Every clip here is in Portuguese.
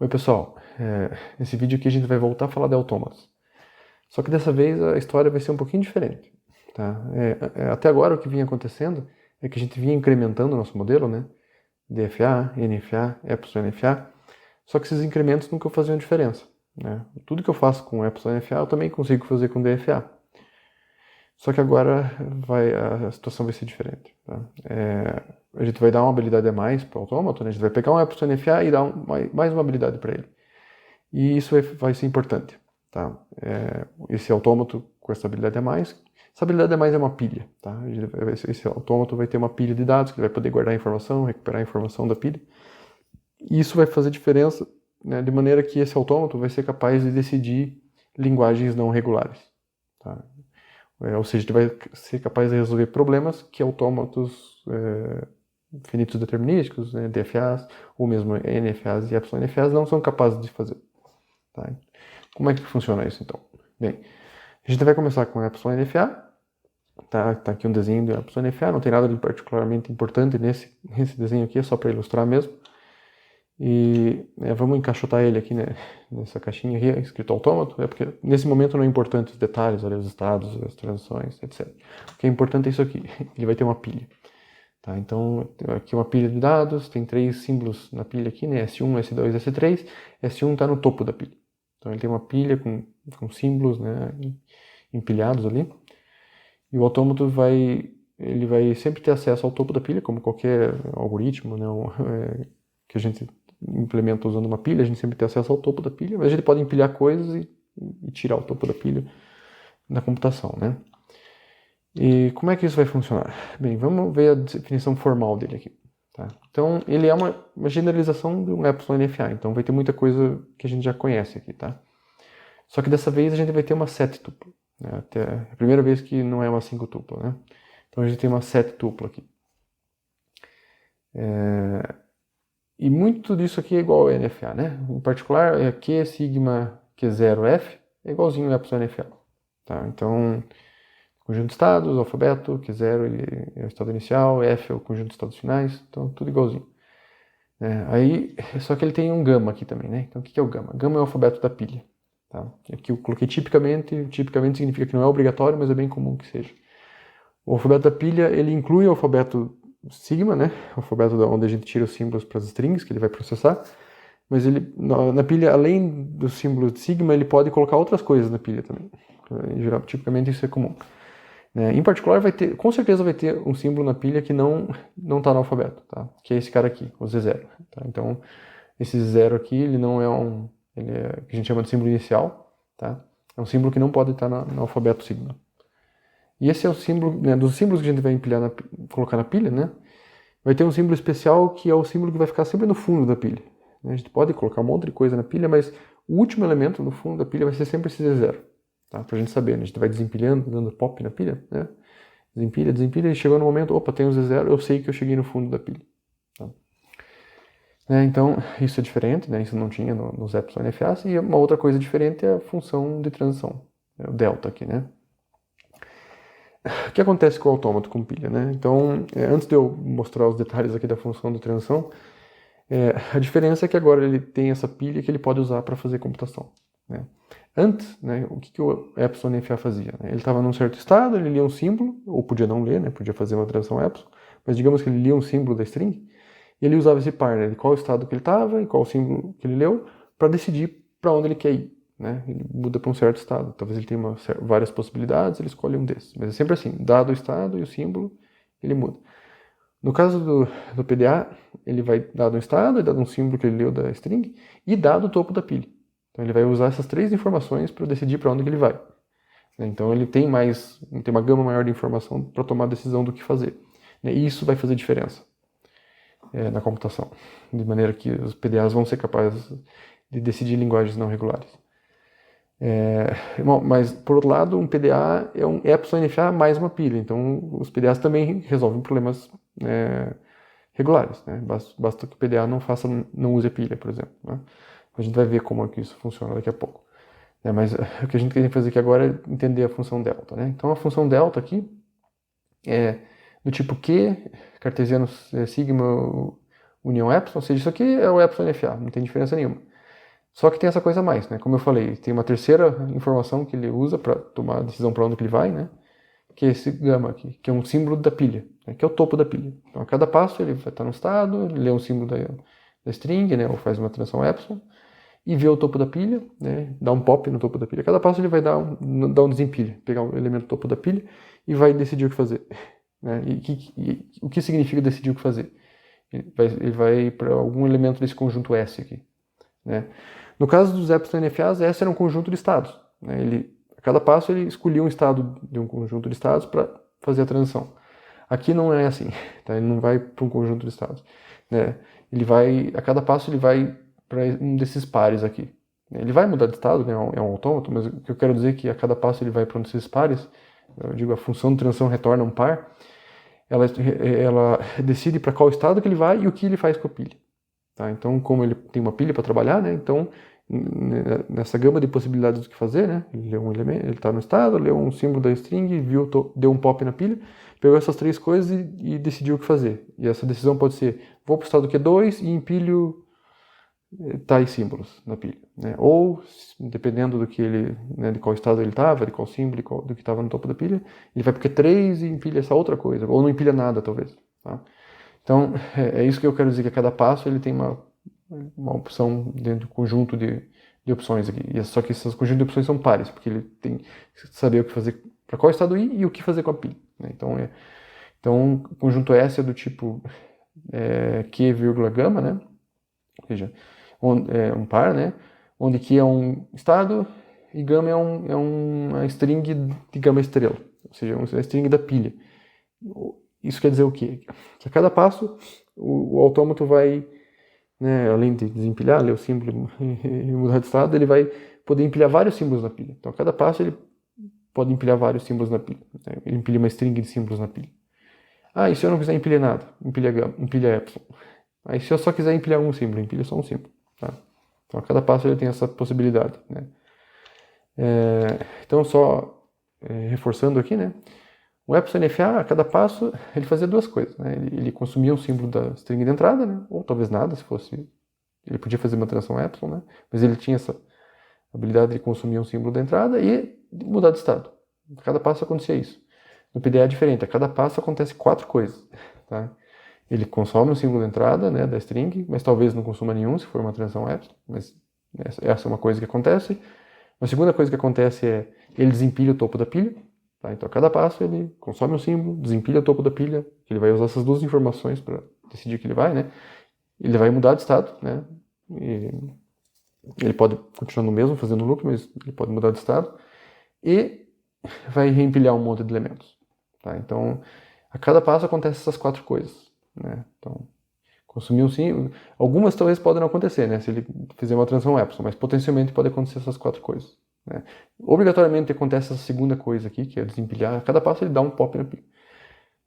Oi pessoal, nesse vídeo aqui a gente vai voltar a falar de autômatos. Só que dessa vez a história vai ser um pouquinho diferente. Tá? Até agora o que vinha acontecendo é que a gente vinha incrementando o nosso modelo, né? DFA, NFA, Epsilon NFA, só que esses incrementos nunca faziam diferença. Né? Tudo que eu faço com Epsilon NFA eu também consigo fazer com DFA. Só que agora a situação vai ser diferente. Tá? A gente vai dar uma habilidade a mais para o autômato, né? A gente vai pegar um Epsilon NFA e dar mais uma habilidade para ele. E isso vai ser importante. Tá? Esse autômato com essa habilidade a mais. Essa habilidade a mais é uma pilha. Tá? Esse autômato vai ter uma pilha de dados que ele vai poder guardar informação, recuperar a informação da pilha. E isso vai fazer diferença, né, de maneira que esse autômato vai ser capaz de decidir linguagens não regulares. Tá? Ou seja, ele vai ser capaz de resolver problemas que autômatos finitos determinísticos, né, DFAs, ou mesmo NFAs e Epsilon NFAs não são capazes de fazer. Tá? Como é que funciona isso, então? Bem, a gente vai começar com Epsilon NFA. Tá aqui um desenho do Epsilon NFA, não tem nada de particularmente importante nesse desenho aqui, é só para ilustrar mesmo. E vamos encaixotar ele aqui, né, nessa caixinha aqui, escrito autômato, porque nesse momento não é importante os detalhes, ali, os estados, as transições, etc. O que é importante é isso aqui, ele vai ter uma pilha. Tá, então, aqui uma pilha de dados, tem 3 símbolos na pilha aqui, né, S1, S2, S3, S1 está no topo da pilha. Então ele tem uma pilha com símbolos, né, empilhados ali, e o autômato ele vai sempre ter acesso ao topo da pilha, como qualquer algoritmo, né, que a gente implementa usando uma pilha, a gente sempre tem acesso ao topo da pilha, mas a gente pode empilhar coisas e tirar o topo da pilha da computação, né? E como é que isso vai funcionar? Bem, vamos ver a definição formal dele aqui. Tá? Então, ele é uma generalização de um Epsilon NFA, então vai ter muita coisa que a gente já conhece aqui, tá? Só que dessa vez a gente vai ter uma set tupla, né? Até a primeira vez que não é uma 5 tupla, né? Então a gente tem uma set tupla aqui. E muito disso aqui é igual ao NFA, né? Em particular, Q, sigma, Q0, F é igualzinho ao Epsilon NFA. Tá? Então, conjunto de estados, alfabeto, Q0 é o estado inicial, F é o conjunto de estados finais, então tudo igualzinho. Só que ele tem um gama aqui também, né? Então o que é o gama? Gama é o alfabeto da pilha. Tá? Aqui eu coloquei tipicamente significa que não é obrigatório, mas é bem comum que seja. O alfabeto da pilha, ele inclui o alfabeto sigma, né? O alfabeto onde a gente tira os símbolos para as strings que ele vai processar, mas ele, na pilha, além dos símbolos de sigma, ele pode colocar outras coisas na pilha também. Em geral, tipicamente isso é comum. Em particular, com certeza vai ter um símbolo na pilha que não está no alfabeto, tá? Que é esse cara aqui, o Z0. Tá? Então, esse zero aqui, ele não é ele é o que a gente chama de símbolo inicial, tá? É um símbolo que não pode estar no alfabeto sigma. E esse é o símbolo, né, dos símbolos que a gente vai colocar na pilha, né? Vai ter um símbolo especial que é o símbolo que vai ficar sempre no fundo da pilha. A gente pode colocar um monte de coisa na pilha, mas o último elemento no fundo da pilha vai ser sempre esse Z0. Tá? Pra gente saber, né? A gente vai desempilhando, dando pop na pilha, né? Desempilha, e chegou no momento, opa, tem um Z0, eu sei que eu cheguei no fundo da pilha. Tá? Então, isso é diferente, né? Isso não tinha nos Epsilon NFAs, e uma outra coisa diferente é a função de transição, o delta aqui, né? O que acontece com o autômato com pilha, né? Então, antes de eu mostrar os detalhes aqui da função de transição, a diferença é que agora ele tem essa pilha que ele pode usar para fazer computação. Né? Antes, né, o que o Epsilon NFA fazia? Né? Ele estava num certo estado, ele lia um símbolo, ou podia não ler, né, podia fazer uma transição Epsilon, mas digamos que ele lia um símbolo da string, e ele usava esse par, né, de qual estado que ele estava e qual símbolo que ele leu, para decidir para onde ele quer ir. Né? Ele muda para um certo estado, talvez ele tenha várias possibilidades, ele escolhe um desses. Mas é sempre assim, dado o estado e o símbolo, ele muda. No caso do PDA, ele vai dado um estado, dado um símbolo que ele leu da string, e dado o topo da pilha. Então ele vai usar essas 3 informações para decidir para onde que ele vai. Então ele tem uma gama maior de informação para tomar a decisão do que fazer. E isso vai fazer diferença na computação, de maneira que os PDAs vão ser capazes de decidir linguagens não regulares. Bom, mas, por outro lado, um PDA é um Epsilon NFA mais uma pilha. Então, os PDAs também resolvem problemas regulares. Né? Basta que o PDA não use a pilha, por exemplo. Né? A gente vai ver como é que isso funciona daqui a pouco. Mas o que a gente tem que fazer aqui agora é entender a função delta. Né? Então, a função delta aqui é do tipo Q, cartesiano sigma união epsilon, ou seja, isso aqui é o Epsilon NFA, não tem diferença nenhuma. Só que tem essa coisa a mais, né? Como eu falei, tem uma terceira informação que ele usa para tomar a decisão para onde que ele vai, né? Que é esse gama aqui, que é um símbolo da pilha, né? Que é o topo da pilha. Então, a cada passo ele vai estar no estado, ele lê um símbolo da string, né? Ou faz uma transição epsilon, e vê o topo da pilha, né? Dá um pop no topo da pilha. A cada passo ele vai dar um desempilha, pegar o elemento topo da pilha e vai decidir o que fazer, né? E o que significa decidir o que fazer? Ele vai para algum elemento desse conjunto S aqui, né? No caso dos epsilon NFAs, S era um conjunto de estados, né? A cada passo ele escolhia um estado de um conjunto de estados para fazer a transição. Aqui não é assim, tá? Ele não vai para um conjunto de estados, né? A cada passo ele vai para um desses pares aqui. Ele vai mudar de estado, né? É um autômato, mas o que eu quero dizer é que a cada passo ele vai para um desses pares. Eu digo, a função de transição retorna um par. Ela decide para qual estado que ele vai e o que ele faz com a pilha. Tá? Então, como ele tem uma pilha para trabalhar, né? Então, nessa gama de possibilidades do que fazer, né? Ele leu um elemento, ele está no estado, leu um símbolo da string, deu um pop na pilha, pegou essas três coisas e decidiu o que fazer. E essa decisão pode ser, vou para o estado Q2 e empilho tais símbolos na pilha, né? Ou, dependendo do que né, de qual estado ele estava, de qual símbolo, do que estava no topo da pilha, ele vai para o Q3 e empilha essa outra coisa, ou não empilha nada, talvez. Tá? Então, é isso que eu quero dizer, que a cada passo ele tem uma opção dentro do conjunto de opções aqui. Só que esses conjuntos de opções são pares, porque ele tem que saber o que fazer para qual estado ir e o que fazer com a pilha, né? Então, o conjunto S é do tipo Q, gama, né? Ou seja, é um par, né? Onde Q é um estado e gama é uma string de gama estrela, ou seja, uma string da pilha. Isso quer dizer o quê? Que a cada passo o autômato vai, né, além de desempilhar, ler o símbolo e mudar de estado, ele vai poder empilhar vários símbolos na pilha. Então, a cada passo ele pode empilhar vários símbolos na pilha, né? Ele empilha uma string de símbolos na pilha. E se eu não quiser empilhar nada? Empilha epsilon. Aí se eu só quiser empilhar um símbolo, empilha só um símbolo. Tá? Então a cada passo ele tem essa possibilidade, né? Então só reforçando aqui, né? O epsilon NFA, a cada passo, ele fazia duas coisas, né? Ele consumia um símbolo da string de entrada, né? Ou talvez nada, se fosse... Ele podia fazer uma transição epsilon, né? Mas ele tinha essa habilidade de consumir um símbolo da entrada e mudar de estado. A cada passo acontecia isso. No PDA é diferente, a cada passo acontece 4 coisas, tá? Ele consome um símbolo de entrada, né, da string, mas talvez não consuma nenhum se for uma transição epsilon, mas essa é uma coisa que acontece. A segunda coisa que acontece é ele desempilha o topo da pilha, tá? Então a cada passo ele consome um símbolo, desempilha o topo da pilha, ele vai usar essas duas informações para decidir o que ele vai, né? Ele vai mudar de estado, né? E ele pode continuar no mesmo, fazendo loop, mas ele pode mudar de estado e vai reempilhar um monte de elementos, tá? Então a cada passo acontece essas 4 coisas, né? Então, consumir um símbolo. Algumas talvez podem não acontecer, né? Se ele fizer uma transição epsilon, mas potencialmente pode acontecer essas 4 coisas, né? Obrigatoriamente acontece essa segunda coisa aqui, que é desempilhar. A cada passo ele dá um pop na pilha,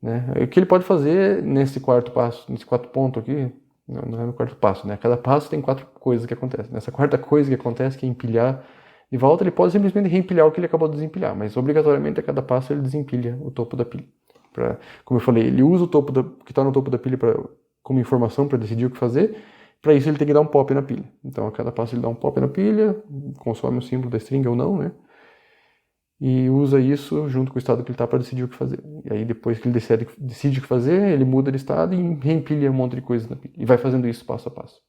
né? O que ele pode fazer nesse quarto passo, nesse quarto ponto aqui, não é no quarto passo, né? A cada passo tem 4 coisas que acontecem. Nessa quarta coisa que acontece, que é empilhar de volta, ele pode simplesmente reempilhar o que ele acabou de desempilhar, mas obrigatoriamente a cada passo ele desempilha o topo da pilha. Como eu falei, ele usa o topo que está no topo da pilha como informação para decidir o que fazer. Para isso ele tem que dar um pop na pilha. Então a cada passo ele dá um pop na pilha, consome o símbolo da string ou não, né? E usa isso junto com o estado que ele está para decidir o que fazer. E aí depois que ele decide o que fazer, ele muda de estado e reempilha um monte de coisas na pilha. E vai fazendo isso passo a passo.